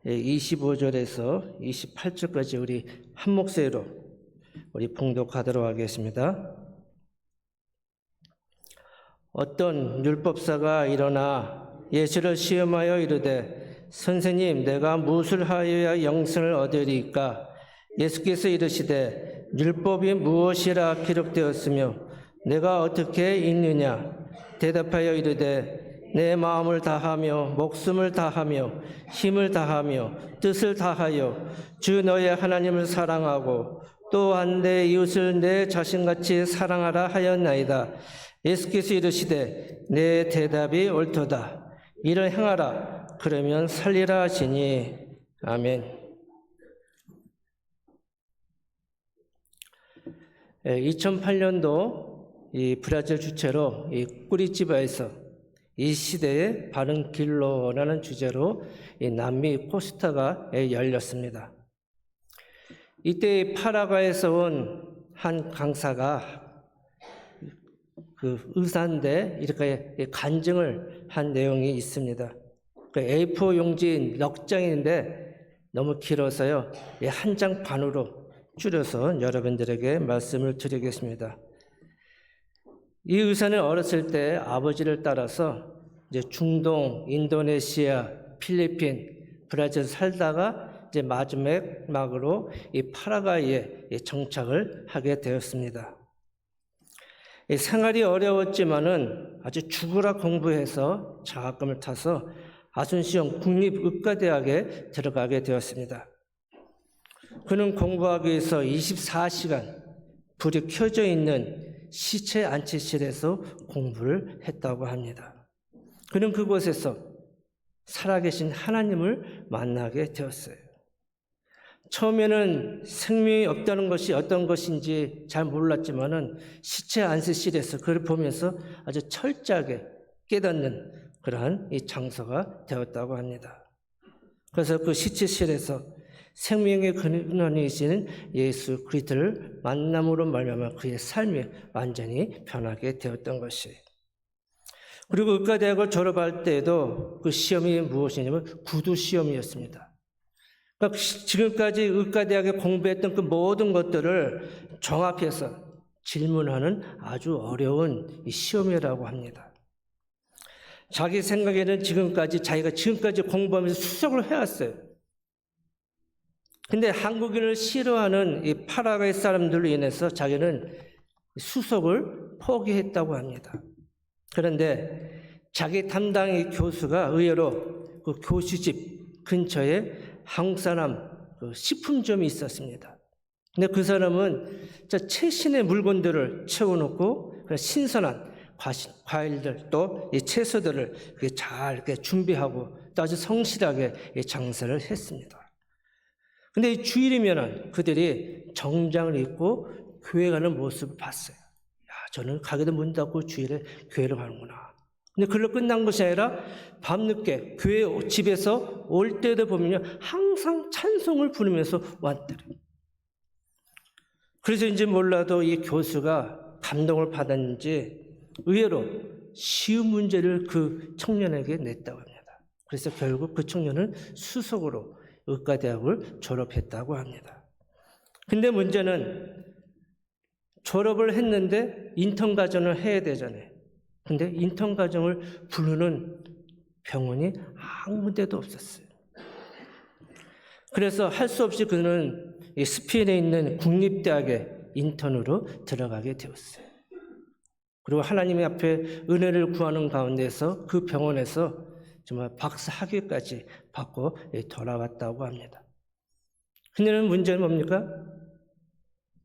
25절에서 28절까지 우리 한 목소리로 우리 봉독하도록 하겠습니다. 어떤 율법사가 일어나 예수를 시험하여 이르되 선생님, 내가 무엇을 하여야 영생을 얻으리까? 예수께서 이르시되 율법이 무엇이라 기록되었으며 내가 어떻게 읽느냐? 대답하여 이르되 내 마음을 다하며 목숨을 다하며 힘을 다하며 뜻을 다하여 주 너의 하나님을 사랑하고 또한 내 이웃을 내 자신같이 사랑하라 하였나이다. 예수께서 이르시되 내 대답이 옳도다. 이를 행하라. 그러면 살리라 하시니. 아멘. 2008년도 이 브라질 주체로 이 꾸리티바에서 이 시대의 바른 길로라는 주제로 이 남미 코스타가 열렸습니다. 이때 파라과에서 온 한 강사가 그 의사인데 이렇게 간증을 한 내용이 있습니다. 그 A4 용지인 넉 장인데 너무 길어서요, 한 장 반으로 줄여서 여러분들에게 말씀을 드리겠습니다. 이 의사는 어렸을 때 아버지를 따라서 이제 중동, 인도네시아, 필리핀, 브라질 살다가 이제 마지막으로 이 파라과이에 정착을 하게 되었습니다. 생활이 어려웠지만은 아주 죽으라 공부해서 장학금을 타서 아순시온 국립의과대학에 들어가게 되었습니다. 그는 공부하기 위해서 24시간 불이 켜져 있는 시체 안치실에서 공부를 했다고 합니다. 그는 그곳에서 살아계신 하나님을 만나게 되었어요. 처음에는 생명이 없다는 것이 어떤 것인지 잘 몰랐지만은 시체 안식실에서 그를 보면서 아주 철저하게 깨닫는 그러한 이 장소가 되었다고 합니다. 그래서 그 시체실에서 생명의 근원이신 예수 그리스도를 만남으로 말미암아 그의 삶이 완전히 변하게 되었던 것이. 그리고 의과대학을 졸업할 때에도 그 시험이 무엇이냐면 구두 시험이었습니다. 그러니까 지금까지 의과대학에 공부했던 그 모든 것들을 종합해서 질문하는 아주 어려운 이 시험이라고 합니다. 자기 생각에는 자기가 지금까지 공부하면서 수석을 해왔어요. 근데 한국인을 싫어하는 이 파라과이 사람들로 인해서 자기는 수석을 포기했다고 합니다. 그런데 자기 담당의 교수가 의외로 그 교수집 근처에 한국 사람 그 식품점이 있었습니다. 근데 그 사람은 최신의 물건들을 채워놓고 신선한 과일들 또 이 채소들을 잘 이렇게 준비하고 또 아주 성실하게 장사를 했습니다. 근데 이 주일이면은 그들이 정장을 입고 교회 가는 모습을 봤어요. 야, 저는 가게도 문 닫고 주일에 교회를 가는구나. 근데 그걸로 끝난 것이 아니라 밤늦게 교회 집에서 올 때도 보면요, 항상 찬송을 부르면서 왔더래요. 그래서인지 몰라도 이 교수가 감동을 받았는지 의외로 쉬운 문제를 그 청년에게 냈다고 합니다. 그래서 결국 그 청년은 수석으로 의과대학을 졸업했다고 합니다. 근데 문제는 졸업을 했는데 인턴 과정을 해야 되잖아요. 근데 인턴 과정을 부르는 병원이 아무 데도 없었어요. 그래서 할 수 없이 그는 스페인에 있는 국립대학에 인턴으로 들어가게 되었어요. 그리고 하나님 앞에 은혜를 구하는 가운데서 그 병원에서 정말 박사 학위까지 받고 돌아왔다고 합니다. 근데는 문제는 뭡니까?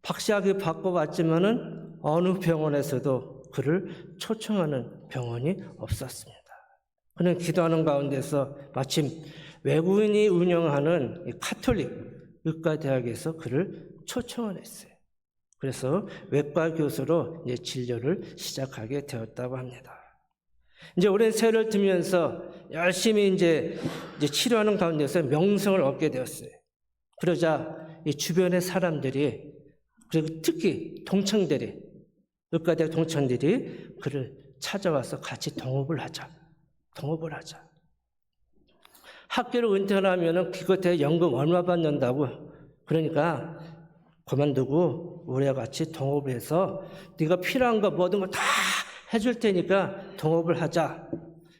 박사 학위 받고 왔지만은 어느 병원에서도 그를 초청하는 병원이 없었습니다. 그는 기도하는 가운데서 마침 외국인이 운영하는 카톨릭 의과대학에서 그를 초청을 했어요. 그래서 외과 교수로 이제 진료를 시작하게 되었다고 합니다. 이제 오랜 세월을 두면서 열심히 이제 치료하는 가운데서 명성을 얻게 되었어요. 그러자 이 주변의 사람들이, 그리고 특히 의과대학 동창들이 그를 찾아와서 같이 동업을 하자. 학교를 은퇴하면은 그것에 연금 얼마 받는다고. 그러니까 그만두고 우리와 같이 동업을 해서 네가 필요한 거 모든 거 다 해줄 테니까 동업을 하자.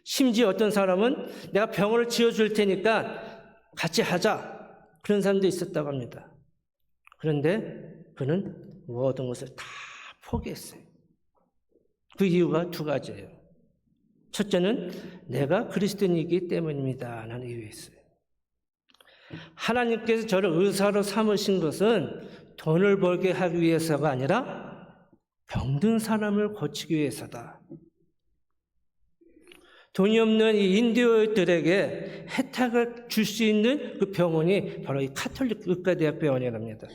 심지어 어떤 사람은 내가 병원을 지어줄 테니까 같이 하자. 그런 사람도 있었다고 합니다. 그런데 그는 모든 것을 다 포기했어요. 그 이유가 두 가지예요. 첫째는 내가 그리스도인이기 때문입니다 라는 이유였어요. 하나님께서 저를 의사로 삼으신 것은 돈을 벌게 하기 위해서가 아니라 병든 사람을 고치기 위해서다. 돈이 없는 이 인디오들에게 혜택을 줄 수 있는 그 병원이 바로 이 카톨릭 의과대학병원이랍니다.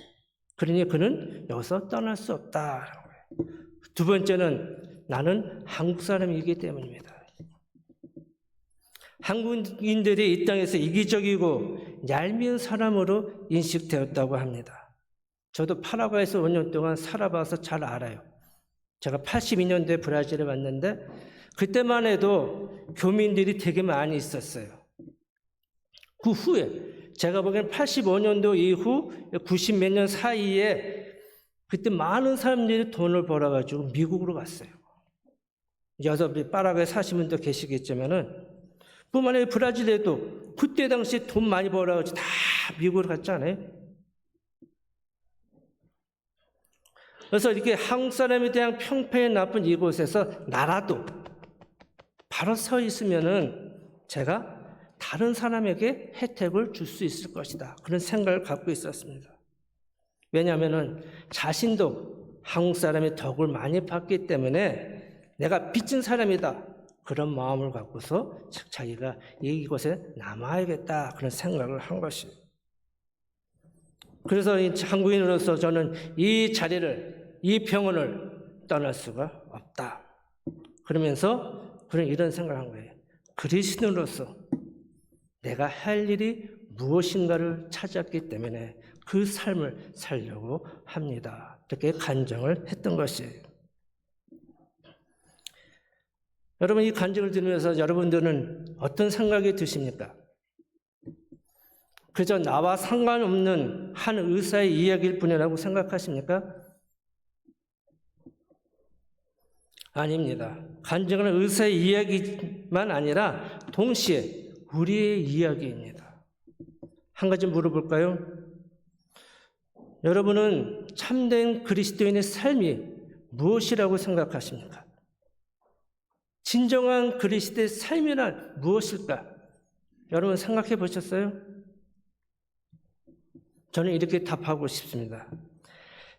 그러니 그는 여기서 떠날 수 없다. 두 번째는 나는 한국 사람이기 때문입니다. 한국인들이 이 땅에서 이기적이고 얄미운 사람으로 인식되었다고 합니다. 저도 파라과이에서 5년 동안 살아봐서 잘 알아요. 제가 82년도에 브라질에 왔는데 그때만 해도 교민들이 되게 많이 있었어요. 그 후에 제가 보기엔 85년도 이후 90 몇 년 사이에 그때 많은 사람들이 돈을 벌어가지고 미국으로 갔어요. 여기서 파라과이에 사시는 분도 계시겠지만은 뿐만 아니라 브라질에도 그때 당시에 돈 많이 벌어가지고 다 미국으로 갔잖아요. 그래서 이렇게 한국 사람에 대한 평판이 나쁜 이곳에서 나라도 바로 서 있으면은 제가 다른 사람에게 혜택을 줄 수 있을 것이다. 그런 생각을 갖고 있었습니다. 왜냐하면은 자신도 한국 사람의 덕을 많이 받기 때문에 내가 빚진 사람이다. 그런 마음을 갖고서 자기가 이곳에 남아야겠다. 그런 생각을 한 것이에요. 그래서 한국인으로서 저는 이 자리를, 이 병원을 떠날 수가 없다. 그러면서 그런 이런 생각을 한 거예요. 그리스도인으로서 내가 할 일이 무엇인가를 찾았기 때문에 그 삶을 살려고 합니다. 이렇게 간증을 했던 것이에요. 여러분, 이 간증을 들으면서 여러분들은 어떤 생각이 드십니까? 그저 나와 상관없는 한 의사의 이야기일 뿐이라고 생각하십니까? 아닙니다. 간증은 의사의 이야기만 아니라 동시에 우리의 이야기입니다. 한 가지 물어볼까요? 여러분은 참된 그리스도인의 삶이 무엇이라고 생각하십니까? 진정한 그리스도의 삶이란 무엇일까? 여러분 생각해 보셨어요? 저는 이렇게 답하고 싶습니다.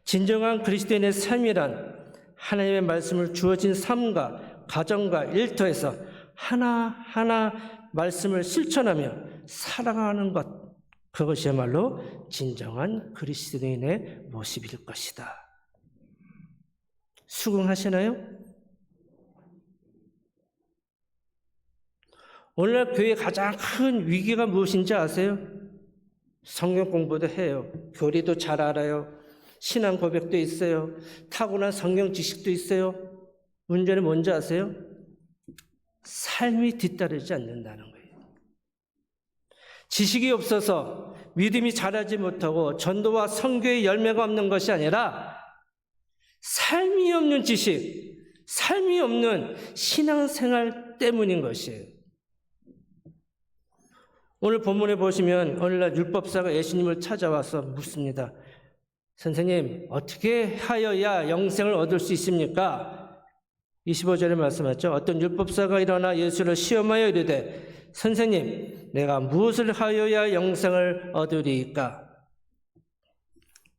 진정한 그리스도인의 삶이란 하나님의 말씀을 주어진 삶과 가정과 일터에서 하나하나 말씀을 실천하며 살아가는 것, 그것이야말로 진정한 그리스도인의 모습일 것이다. 수긍하시나요? 오늘날 교회의 가장 큰 위기가 무엇인지 아세요? 성경 공부도 해요. 교리도 잘 알아요. 신앙 고백도 있어요. 타고난 성경 지식도 있어요. 문제는 뭔지 아세요? 삶이 뒤따르지 않는다는 거예요. 지식이 없어서 믿음이 자라지 못하고 전도와 선교의 열매가 없는 것이 아니라 삶이 없는 지식, 삶이 없는 신앙생활 때문인 것이에요. 오늘 본문에 보시면 오늘날 율법사가 예수님을 찾아와서 묻습니다. 선생님, 어떻게 하여야 영생을 얻을 수 있습니까? 25절에 말씀하죠. 어떤 율법사가 일어나 예수를 시험하여 이르되 선생님, 내가 무엇을 하여야 영생을 얻으리이까?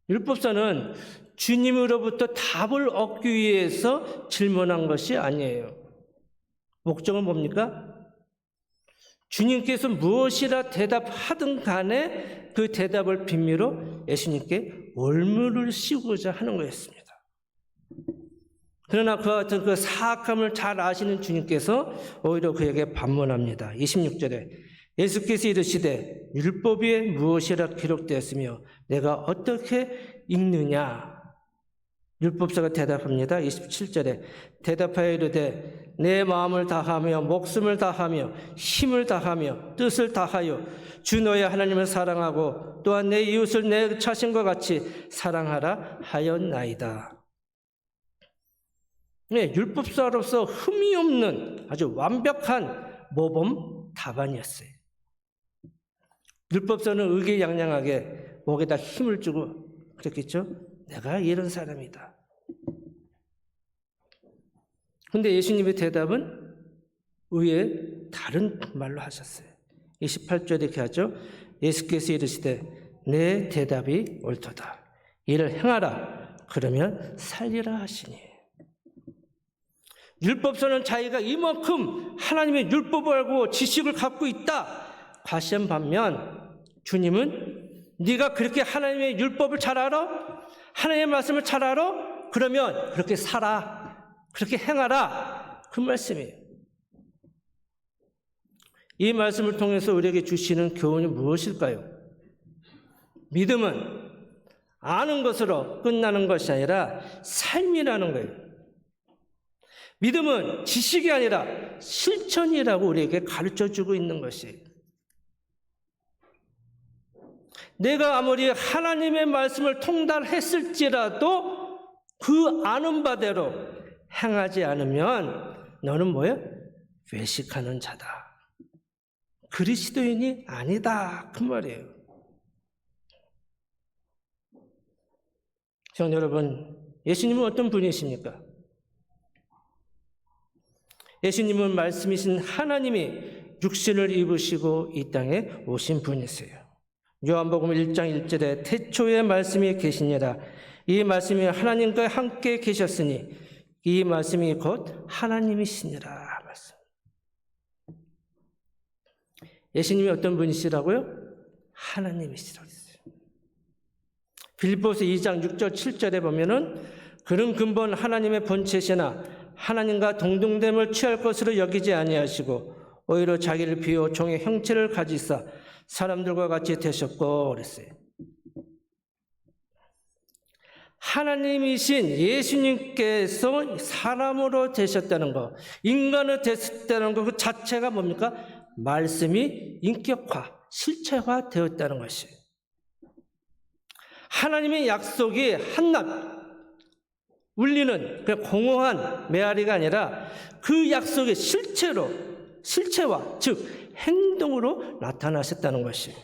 율법사는 주님으로부터 답을 얻기 위해서 질문한 것이 아니에요. 목적은 뭡니까? 주님께서 무엇이라 대답하든 간에 그 대답을 빌미로 예수님께 올무를 씌우고자 하는 거였습니다. 그러나 그와 같은 그 사악함을 잘 아시는 주님께서 오히려 그에게 반문합니다. 26절에 예수께서 이르시되 율법에 무엇이라 기록되었으며 내가 어떻게 읽느냐? 율법사가 대답합니다. 27절에 대답하여 이르되 내 마음을 다하며 목숨을 다하며 힘을 다하며 뜻을 다하여 주 너의 하나님을 사랑하고 또한 내 이웃을 내 자신과 같이 사랑하라 하였나이다. 네, 율법사로서 흠이 없는 아주 완벽한 모범 답안이었어요. 율법사는 의기양양하게 목에다 힘을 주고 그랬겠죠? 내가 이런 사람이다. 근데 예수님의 대답은 의외 다른 말로 하셨어요. 28절에 이렇게 하죠. 예수께서 이르시되 내 대답이 옳도다. 이를 행하라. 그러면 살리라 하시니. 율법서는 자기가 이만큼 하나님의 율법을 알고 지식을 갖고 있다 과시한 반면 주님은 네가 그렇게 하나님의 율법을 잘 알아? 하나님의 말씀을 잘 알아? 그러면 그렇게 살아. 그렇게 행하라. 그 말씀이에요. 이 말씀을 통해서 우리에게 주시는 교훈이 무엇일까요? 믿음은 아는 것으로 끝나는 것이 아니라 삶이라는 거예요. 믿음은 지식이 아니라 실천이라고 우리에게 가르쳐주고 있는 것이에요. 내가 아무리 하나님의 말씀을 통달했을지라도 그 아는 바대로 행하지 않으면 너는 뭐야? 외식하는 자다. 그리스도인이 아니다. 그 말이에요. 자, 여러분, 예수님은 어떤 분이십니까? 예수님은 말씀이신 하나님이 육신을 입으시고 이 땅에 오신 분이세요. 요한복음 1장 1절에 태초에 말씀이 계시니라. 이 말씀이 하나님과 함께 계셨으니 이 말씀이 곧 하나님이시니라. 말씀. 예수님이 어떤 분이시라고요? 하나님이시라고 했어요. 빌립보서 2장 6절 7절에 보면은 그는 근본 하나님의 본체시나 하나님과 동등됨을 취할 것으로 여기지 아니하시고 오히려 자기를 비워 종의 형체를 가지사 사람들과 같이 되셨고 그랬어요. 하나님이신 예수님께서 사람으로 되셨다는 것, 인간으로 되셨다는 것 그 자체가 뭡니까? 말씀이 인격화, 실체화 되었다는 것이에요. 하나님의 약속이 한낱 울리는 공허한 메아리가 아니라 그 약속의 실체화, 즉 행동으로 나타나셨다는 것이에요.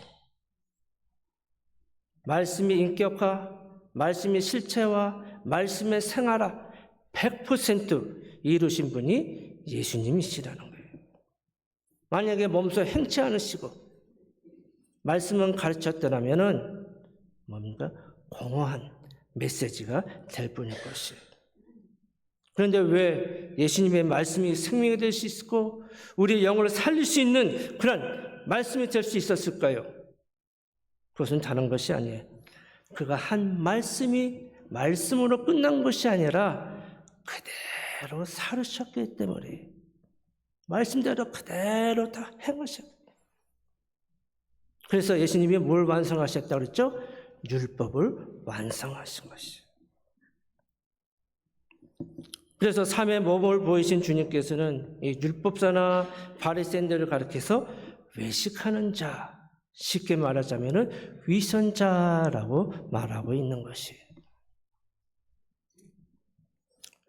말씀이 인격화, 말씀이 실체화, 말씀의 생활화 100% 이루신 분이 예수님이시라는 거예요. 만약에 몸소 행치 않으시고 말씀은 가르쳤더라면은 뭡니까? 공허한 메시지가 될 뿐일 것이에요. 그런데 왜 예수님의 말씀이 생명이 될 수 있고 우리의 영혼을 살릴 수 있는 그런 말씀이 될 수 있었을까요? 그것은 다른 것이 아니에요. 그가 한 말씀이 말씀으로 끝난 것이 아니라 그대로 살으셨기 때문에 말씀대로 그대로 다 행하셨어요. 그래서 예수님이 뭘 완성하셨다고 그랬죠? 율법을 완성하신 것이에요. 그래서 삶의 모범을 보이신 주님께서는 이 율법사나 바리새인들을 가리켜서 외식하는 자, 쉽게 말하자면 위선자라고 말하고 있는 것이에요.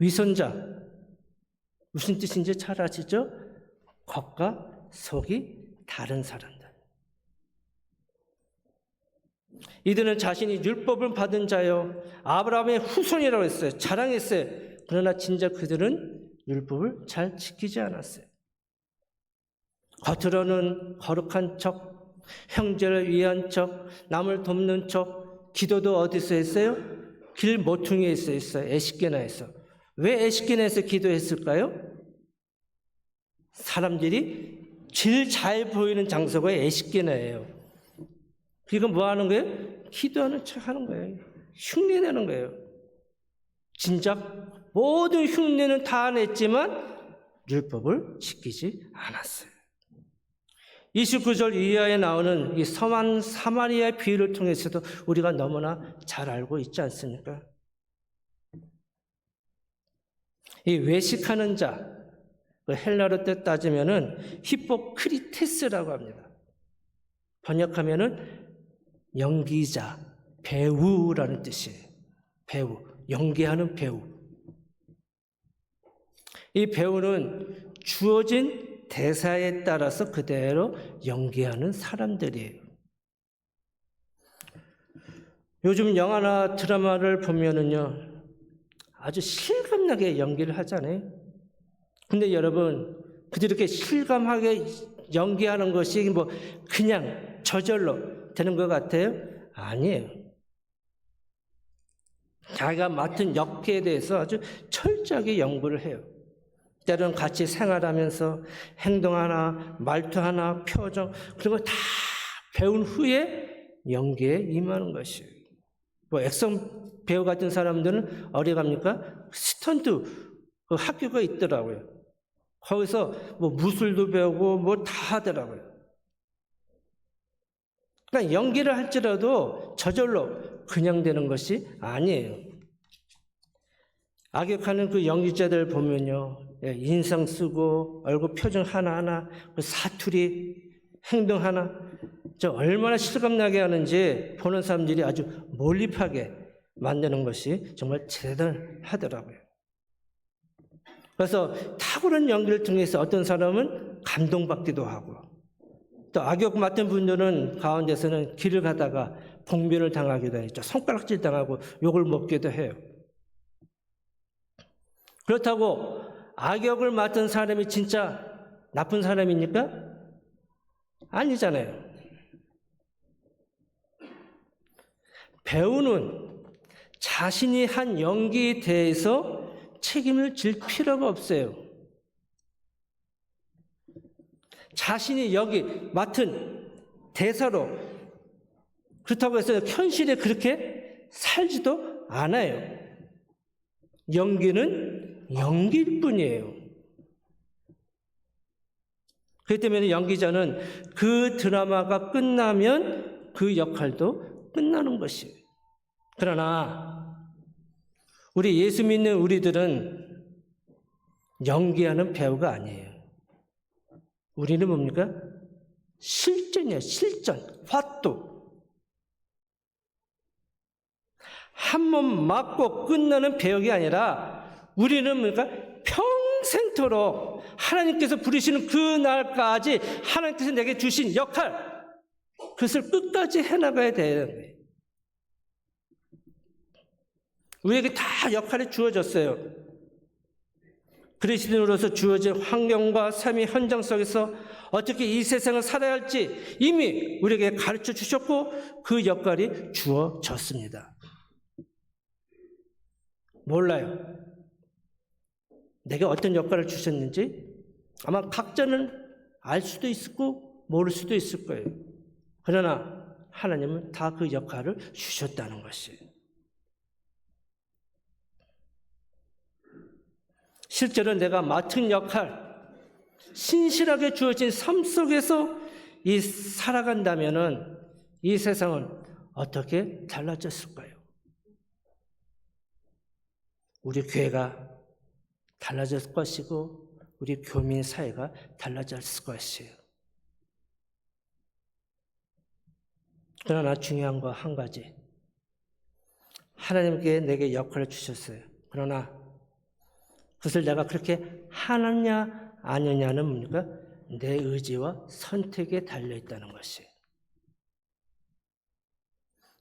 위선자, 무슨 뜻인지 잘 아시죠? 겉과 속이 다른 사람들. 이들은 자신이 율법을 받은 자요, 아브라함의 후손이라고 했어요. 자랑했어요. 그러나 진짜 그들은 율법을 잘 지키지 않았어요. 겉으로는 거룩한 척, 형제를 위한 척, 남을 돕는 척, 기도도 어디서 했어요? 길 모퉁이에서 했어요. 에식게나에서. 왜 에식게나에서 기도했을까요? 사람들이 제일 잘 보이는 장소가 에식게나예요. 이건 뭐 하는 거예요? 기도하는 척 하는 거예요. 흉내내는 거예요. 진작 모든 흉내는 다 냈지만 율법을 지키지 않았어요. 29절 이하에 나오는 이 선한 사마리아의 비유를 통해서도 우리가 너무나 잘 알고 있지 않습니까? 이 외식하는 자, 그 헬라어 뜻 따지면은 히포크리테스라고 합니다. 번역하면은 연기자, 배우라는 뜻이에요. 배우, 연기하는 배우. 이 배우는 주어진 대사에 따라서 그대로 연기하는 사람들이에요. 요즘 영화나 드라마를 보면은요, 아주 실감나게 연기를 하잖아요. 근데 여러분, 그들이 이렇게 실감하게 연기하는 것이 뭐 그냥 저절로 되는 것 같아요? 아니에요. 자기가 맡은 역할에 대해서 아주 철저하게 연구를 해요. 때로는 같이 생활하면서 행동 하나, 말투 하나, 표정 그런 거 다 배운 후에 연기에 임하는 것이에요. 뭐 액션 배우 같은 사람들은 어디 갑니까? 스턴트 그 학교가 있더라고요. 거기서 뭐 무술도 배우고 뭐 다 하더라고요. 그러니까 연기를 할지라도 저절로 그냥 되는 것이 아니에요. 악역하는 그 연기자들 보면요, 인상 쓰고 얼굴 표정 하나하나, 그 사투리, 행동 하나, 저 얼마나 실감나게 하는지 보는 사람들이 아주 몰입하게 만드는 것이 정말 대단하더라고요. 그래서 탁월한 연기를 통해서 어떤 사람은 감동받기도 하고, 또 악역 맡은 분들은 가운데서는 길을 가다가 봉변을 당하기도 했죠. 손가락질 당하고 욕을 먹기도 해요. 그렇다고 악역을 맡은 사람이 진짜 나쁜 사람입니까? 아니잖아요. 배우는 자신이 한 연기에 대해서 책임을 질 필요가 없어요. 자신이 여기 맡은 대사로 그렇다고 해서 현실에 그렇게 살지도 않아요. 연기는 연기일 뿐이에요. 그렇기 때문에 연기자는 그 드라마가 끝나면 그 역할도 끝나는 것이에요. 그러나 우리 예수 믿는 우리들은 연기하는 배우가 아니에요. 우리는 뭡니까? 실전이에요. 실전. 화도. 한 번 맞고 끝나는 배역이 아니라 우리는 뭡니까? 평생토록 하나님께서 부르시는 그 날까지 하나님께서 내게 주신 역할, 그것을 끝까지 해나가야 되는 거예요. 우리에게 다 역할이 주어졌어요. 그리스도인으로서 주어진 환경과 삶의 현장 속에서 어떻게 이 세상을 살아야 할지 이미 우리에게 가르쳐 주셨고 그 역할이 주어졌습니다. 몰라요. 내게 어떤 역할을 주셨는지 아마 각자는 알 수도 있고 모를 수도 있을 거예요. 그러나 하나님은 다 그 역할을 주셨다는 것이에요. 실제로 내가 맡은 역할, 신실하게 주어진 삶 속에서 살아간다면은 이 세상은 어떻게 달라졌을까요? 우리 교회가 달라졌을 것이고 우리 교민 사회가 달라졌을 것이에요. 그러나 중요한 거 한 가지. 하나님께 내게 역할을 주셨어요. 그러나 그것을 내가 그렇게 하느냐 아니냐는 뭡니까? 내 의지와 선택에 달려있다는 것이에요.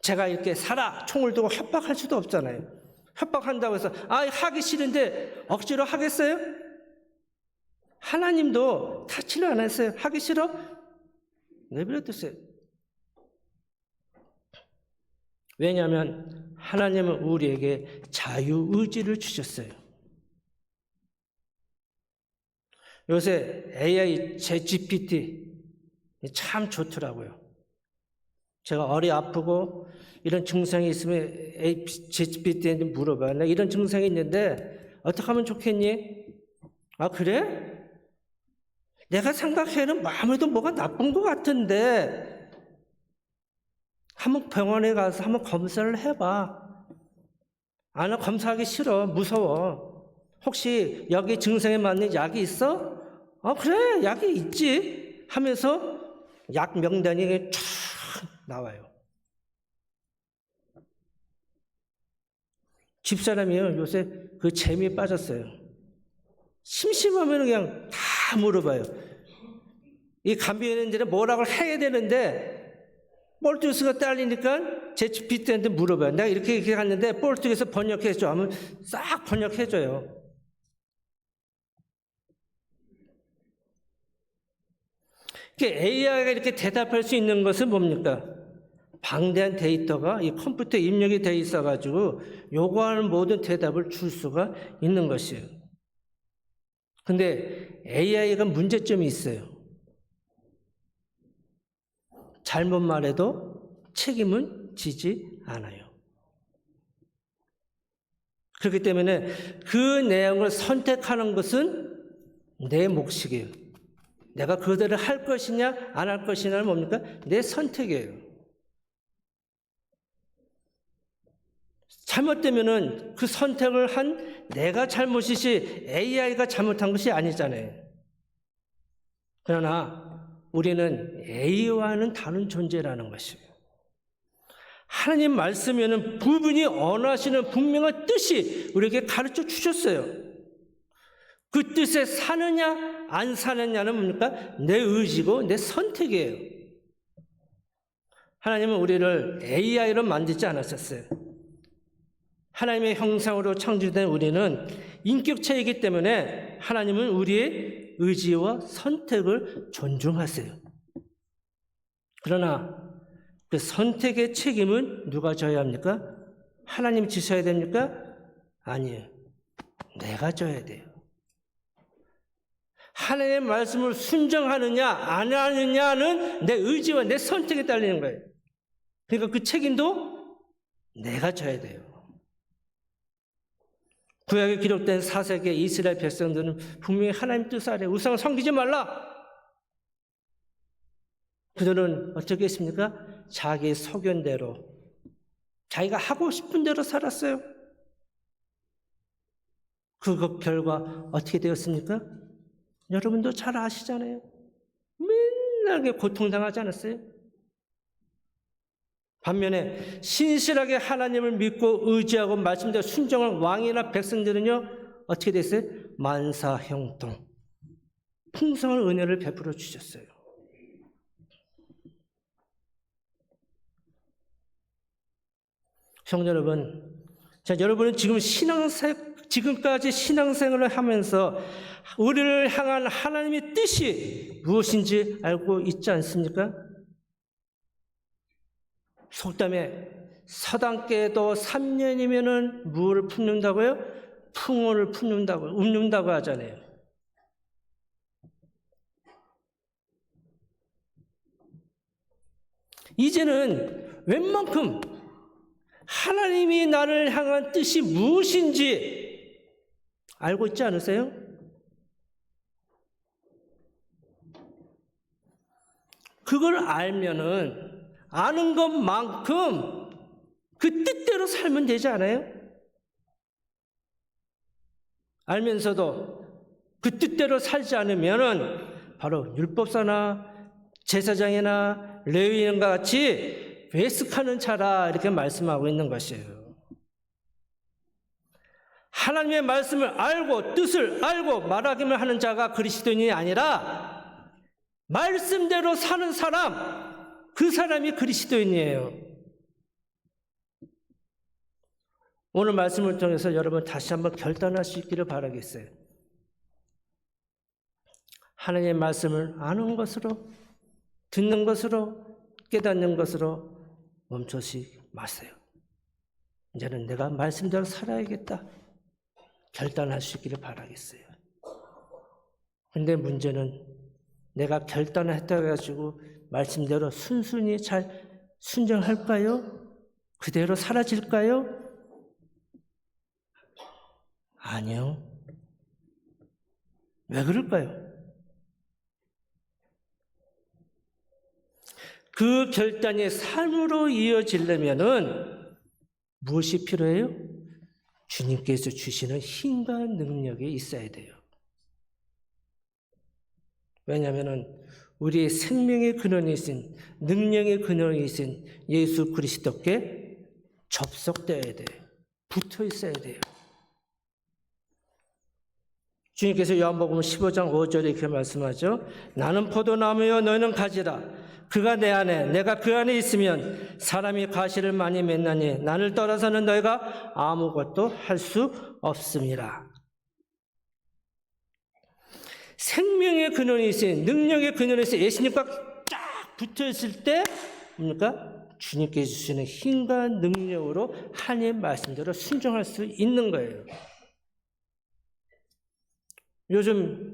제가 이렇게 살아 총을 두고 협박할 수도 없잖아요. 협박한다고 해서 하기 싫은데 억지로 하겠어요? 하나님도 타치를 안 했어요. 하기 싫어? 내버려두세요. 왜냐하면 하나님은 우리에게 자유의지를 주셨어요. 요새 AI GPT 참 좋더라고요. 제가 어리 아프고 이런 증상이 있으면 GPT한테 물어봐요. 나 이런 증상이 있는데 어떻게 하면 좋겠니? 아 그래? 내가 생각해는 아무래도 뭐가 나쁜 것 같은데 한번 병원에 가서 한번 검사를 해봐. 나 검사하기 싫어. 무서워. 혹시 여기 증상에 맞는 약이 있어? 그래, 약이 있지 하면서 약 명단이 쫙 나와요. 집사람이요, 요새 그 재미에 빠졌어요. 심심하면 그냥 다 물어봐요. 이 감비원인들은 뭐라고 해야 되는데 볼트스가 딸리니까 제 빗대한테 물어봐요. 내가 이렇게 갔는데 볼트에서 번역해줘 하면 싹 번역해줘요. AI가 이렇게 대답할 수 있는 것은 뭡니까? 방대한 데이터가 이 컴퓨터에 입력이 돼 있어가지고 요구하는 모든 대답을 줄 수가 있는 것이에요. 근데 AI가 문제점이 있어요. 잘못 말해도 책임은 지지 않아요. 그렇기 때문에 그 내용을 선택하는 것은 내 몫이에요. 내가 그대로 할 것이냐 안 할 것이냐는 뭡니까? 내 선택이에요. 잘못되면은 그 선택을 한 내가 잘못이지 AI가 잘못한 것이 아니잖아요. 그러나 우리는 A와는 다른 존재라는 것이에요. 하나님 말씀에는 부분이 언하시는 분명한 뜻이 우리에게 가르쳐 주셨어요. 그 뜻에 사느냐 안 사느냐는 뭡니까? 내 의지고 내 선택이에요. 하나님은 우리를 AI로 만들지 않았었어요. 하나님의 형상으로 창조된 우리는 인격체이기 때문에 하나님은 우리의 의지와 선택을 존중하세요. 그러나 그 선택의 책임은 누가 져야 합니까? 하나님 지셔야 됩니까? 아니에요. 내가 져야 돼요. 하나님의 말씀을 순종하느냐 안 하느냐는 내 의지와 내 선택에 달리는 거예요. 그러니까 그 책임도 내가 져야 돼요. 구약에 기록된 4세기 이스라엘 백성들은 분명히 하나님 뜻 아래 우상을 섬기지 말라. 그들은 어떻게 했습니까? 자기 소견대로 자기가 하고 싶은 대로 살았어요. 그 결과 어떻게 되었습니까? 여러분도 잘 아시잖아요. 맨날 고통당하지 않았어요? 반면에 신실하게 하나님을 믿고 의지하고 말씀대로 순종한 왕이나 백성들은요 어떻게 됐어요? 만사형통 풍성한 은혜를 베풀어 주셨어요. 성도 여러분, 자, 여러분은 지금까지 신앙생활을 하면서 우리를 향한 하나님의 뜻이 무엇인지 알고 있지 않습니까? 속담에 서당께도 3년이면은 무엇을 품는다고요? 풍어를 읊는다고 하잖아요. 이제는 웬만큼 하나님이 나를 향한 뜻이 무엇인지 알고 있지 않으세요? 그걸 알면은 아는 것만큼 그 뜻대로 살면 되지 않아요? 알면서도 그 뜻대로 살지 않으면은 바로 율법사나 제사장이나 레위인과 같이 외식하는 자라 이렇게 말씀하고 있는 것이에요. 하나님의 말씀을 알고 뜻을 알고 말하기만 하는 자가 그리스도인이 아니라 말씀대로 사는 사람, 그 사람이 그리스도인이에요. 오늘 말씀을 통해서 여러분 다시 한번 결단할 수 있기를 바라겠어요. 하나님의 말씀을 아는 것으로, 듣는 것으로, 깨닫는 것으로 멈추지 마세요. 이제는 내가 말씀대로 살아야겠다. 결단할 수 있기를 바라겠어요. 근데 문제는 내가 결단을 했다고 해가지고 말씀대로 순순히 잘 순종할까요? 그대로 사라질까요? 아니요. 왜 그럴까요? 그 결단이 삶으로 이어지려면은 무엇이 필요해요? 주님께서 주시는 힘과 능력이 있어야 돼요. 왜냐하면 우리의 생명의 근원이신, 능력의 근원이신 예수 그리스도께 접속되어야 돼요. 붙어 있어야 돼요. 주님께서 요한복음 15장 5절에 이렇게 말씀하죠. 나는 포도나무요 너희는 가지라. 그가 내 안에 내가 그 안에 있으면 사람이 가시를 많이 맺나니 나를 떠나서는 너희가 아무것도 할 수 없음이라. 생명의 근원이신, 능력의 근원이신 예수님과 딱 붙어 있을 때 뭡니까? 주님께서 주시는 힘과 능력으로 하나님의 말씀대로 순종할 수 있는 거예요. 요즘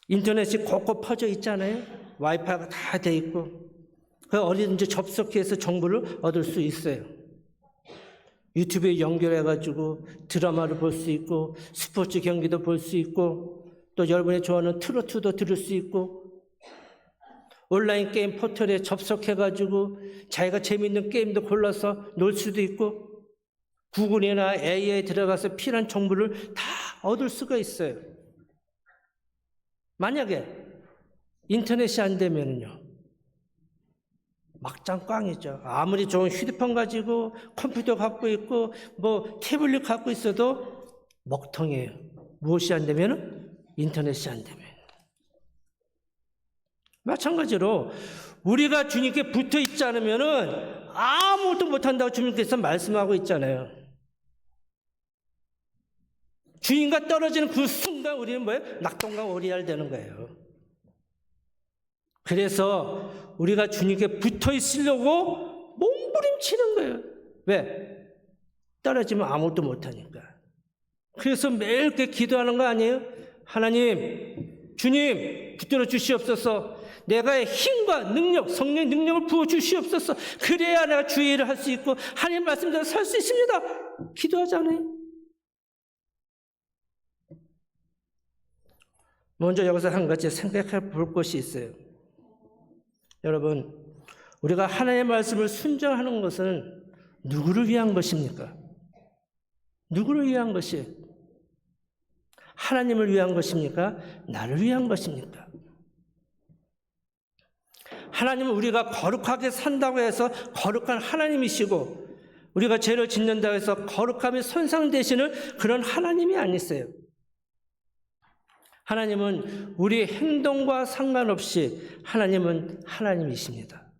인터넷이 곳곳 퍼져 있잖아요. 와이파이가 다 돼 있고 그 어디든지 접속해서 정보를 얻을 수 있어요. 유튜브에 연결해가지고 드라마를 볼 수 있고 스포츠 경기도 볼 수 있고 또 여러분이 좋아하는 트로트도 들을 수 있고 온라인 게임 포털에 접속해가지고 자기가 재미있는 게임도 골라서 놀 수도 있고 구글이나 AI에 들어가서 필요한 정보를 다 얻을 수가 있어요. 만약에 인터넷이 안 되면요 막장 꽝이죠. 아무리 좋은 휴대폰 가지고 컴퓨터 갖고 있고 뭐 태블릿 갖고 있어도 먹통이에요. 무엇이 안 되면? 인터넷이 안 되면. 마찬가지로 우리가 주님께 붙어 있지 않으면 아무것도 못한다고 주님께서 말씀하고 있잖아요. 주님과 떨어지는 그 순간 우리는 뭐예요? 낙동강 오리알 되는 거예요. 그래서 우리가 주님께 붙어 있으려고 몸부림치는 거예요. 왜? 떨어지면 아무것도 못하니까. 그래서 매일 이렇게 기도하는 거 아니에요? 하나님, 주님 붙들어 주시옵소서. 내가 힘과 능력, 성령의 능력을 부어 주시옵소서. 그래야 내가 주의 일을 할 수 있고 하나님 말씀대로 살 수 있습니다. 기도하잖아요. 먼저 여기서 한 가지 생각해 볼 것이 있어요. 여러분, 우리가 하나님의 말씀을 순종하는 것은 누구를 위한 것입니까? 누구를 위한 것이에요? 하나님을 위한 것입니까? 나를 위한 것입니까? 하나님은 우리가 거룩하게 산다고 해서 거룩한 하나님이시고 우리가 죄를 짓는다고 해서 거룩함이 손상되시는 그런 하나님이 아니세요. 하나님은 우리의 행동과 상관없이 하나님은 하나님이십니다.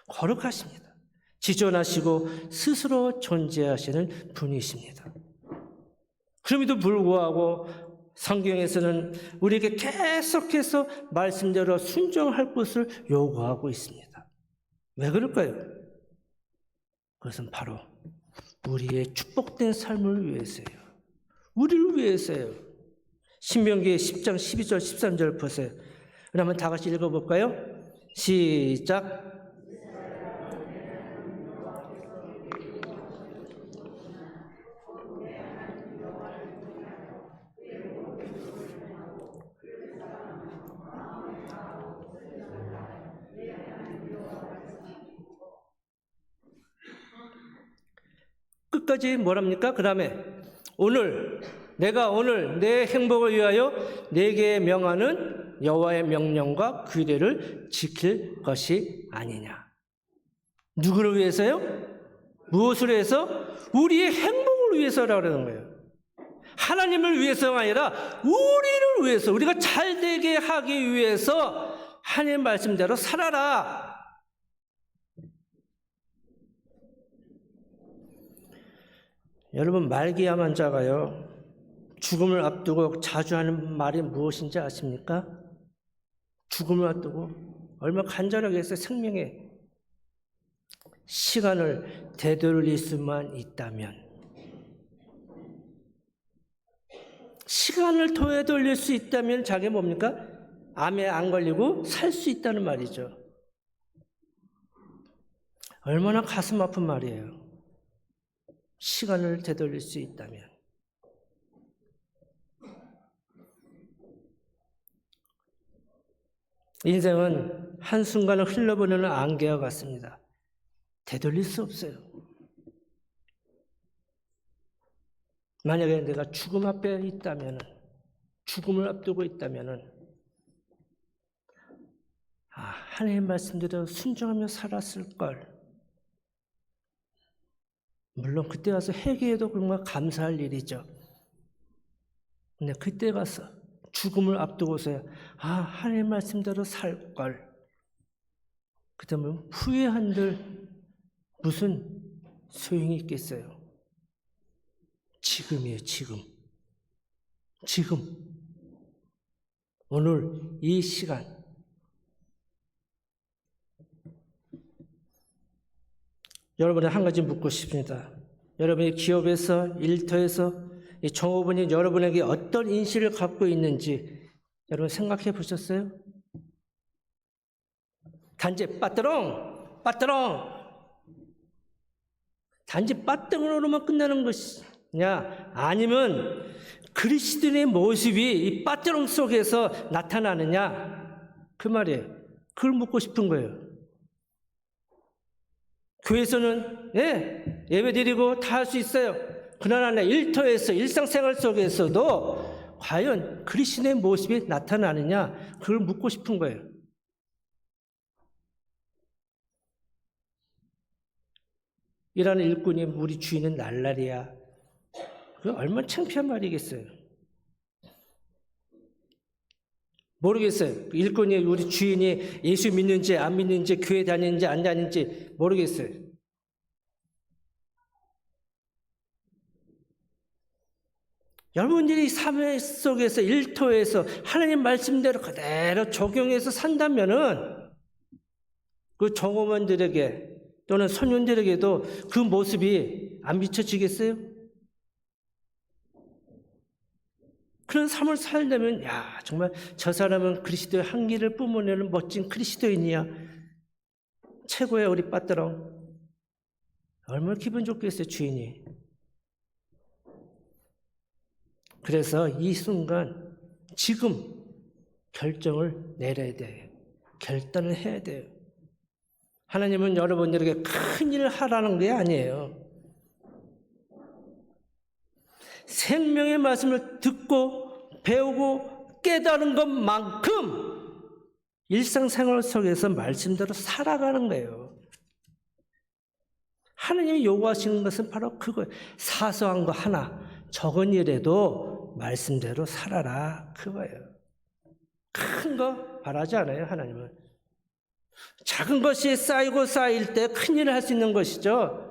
거룩하십니다. 지존하시고 스스로 존재하시는 분이십니다. 그럼에도 불구하고 성경에서는 우리에게 계속해서 말씀대로 순종할 것을 요구하고 있습니다. 왜 그럴까요? 그것은 바로 우리의 축복된 삶을 위해서예요. 우리를 위해서예요. 신명기 10장 12절 13절 보세요. 그러면 다 같이 읽어볼까요? 시작. 끝까지 뭐랍니까? 그 다음에 내가 오늘 내 행복을 위하여 내게 명하는 여호와의 명령과 규례를 지킬 것이 아니냐. 누구를 위해서요? 무엇을 위해서? 우리의 행복을 위해서라고 그러는 거예요. 하나님을 위해서가 아니라 우리를 위해서, 우리가 잘 되게 하기 위해서 하나님의 말씀대로 살아라. 여러분, 말기암 환자가요 죽음을 앞두고 자주 하는 말이 무엇인지 아십니까? 죽음을 앞두고 얼마나 간절하게 해서 생명에 시간을 되돌릴 수만 있다면, 시간을 되돌릴 수 있다면 자기 뭡니까? 암에 안 걸리고 살 수 있다는 말이죠. 얼마나 가슴 아픈 말이에요. 시간을 되돌릴 수 있다면. 인생은 한순간을 흘러보내는 안개와 같습니다. 되돌릴 수 없어요. 만약에 내가 죽음 앞에 있다면은, 죽음을 앞두고 있다면은, 하나님의 말씀대로 순종하며 살았을 걸. 물론 그때 가서 회개해도 정말 감사할 일이죠. 근데 그때 가서 죽음을 앞두고서야 하나님의 말씀대로 살 걸. 그다음에 후회한들 무슨 소용이 있겠어요? 지금이에요, 지금. 지금. 오늘 이 시간. 여러분에 한 가지 묻고 싶습니다. 여러분이 기업에서, 일터에서 이 종업원이 여러분에게 어떤 인식을 갖고 있는지 여러분 생각해 보셨어요? 단지 빠뜨렁, 빠뜨렁. 단지 빠뜨렁으로만 끝나는 것이냐? 아니면 그리스도인의 모습이 이 빠뜨렁 속에서 나타나느냐? 그 말이에요. 그걸 묻고 싶은 거예요. 교회에서는 예배 드리고 다 할 수 있어요. 그러나 일터에서 일상생활 속에서도 과연 그리스도의 모습이 나타나느냐? 그걸 묻고 싶은 거예요. 이라는 일꾼이 우리 주인은 날라리야. 그 얼마나 창피한 말이겠어요. 모르겠어요. 일꾼이 우리 주인이 예수 믿는지 안 믿는지 교회 다니는지 안 다니는지 모르겠어요. 여러분들이 삶 속에서 일터에서 하나님 말씀대로 그대로 적용해서 산다면은 그 종업원들에게 또는 손님들에게도 그 모습이 안 비춰지겠어요? 그런 삶을 살려면 정말 저 사람은 그리스도의 향기를 뿜어내는 멋진 그리스도인이야. 최고의 우리 빠뜨렁. 얼마나 기분 좋겠어요, 주인이. 그래서 이 순간 지금 결정을 내려야 돼요. 결단을 해야 돼요. 하나님은 여러분들에게 큰 일을 하라는 게 아니에요. 생명의 말씀을 듣고 배우고 깨달은 것만큼 일상생활 속에서 말씀대로 살아가는 거예요. 하나님이 요구하시는 것은 바로 그거예요. 사소한 거 하나, 적은 일에도 말씀대로 살아라, 그거예요. 큰 거 바라지 않아요, 하나님은. 작은 것이 쌓이고 쌓일 때 큰 일을 할 수 있는 것이죠.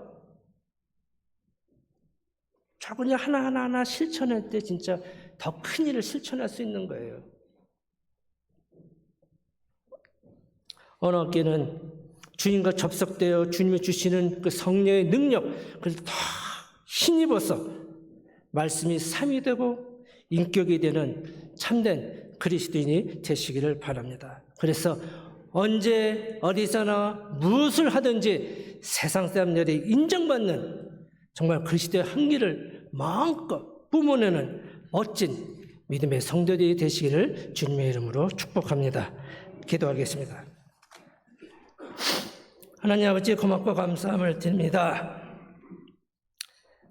작은 일 하나하나 실천할 때 진짜 더 큰 일을 실천할 수 있는 거예요. 어느 학기는 주님과 접속되어 주님이 주시는 그 성령의 능력, 그래서 더 힘입어서 말씀이 삶이 되고 인격이 되는 참된 그리스도인이 되시기를 바랍니다. 그래서 언제 어디서나 무엇을 하든지 세상 사람들이 인정받는 정말 그리스도의 향기를 마음껏 뿜어내는 멋진 믿음의 성도들이 되시기를 주님의 이름으로 축복합니다. 기도하겠습니다. 하나님 아버지 고맙고 감사함을 드립니다.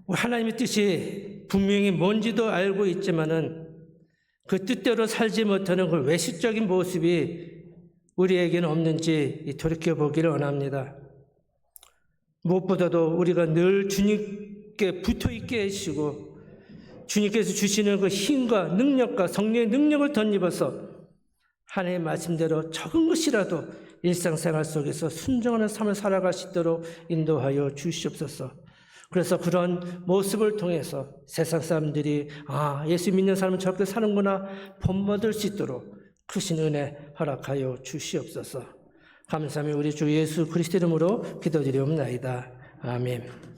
하나님의 뜻이 분명히 뭔지도 알고 있지만은 그 뜻대로 살지 못하는 그 외식적인 모습이 우리에게는 없는지 돌이켜보기를 원합니다. 무엇보다도 우리가 늘 주님께 붙어있게 하시고 주님께서 주시는 그 힘과 능력과 성령의 능력을 덧입어서 하나님의 말씀대로 적은 것이라도 일상생활 속에서 순종하는 삶을 살아갈 수 있도록 인도하여 주시옵소서. 그래서 그런 모습을 통해서 세상 사람들이 예수 믿는 사람은 저렇게 사는구나 본받을 수 있도록 크신 은혜 허락하여 주시옵소서. 감사하며 우리 주 예수 그리스도 이름으로 기도드리옵나이다. 아멘.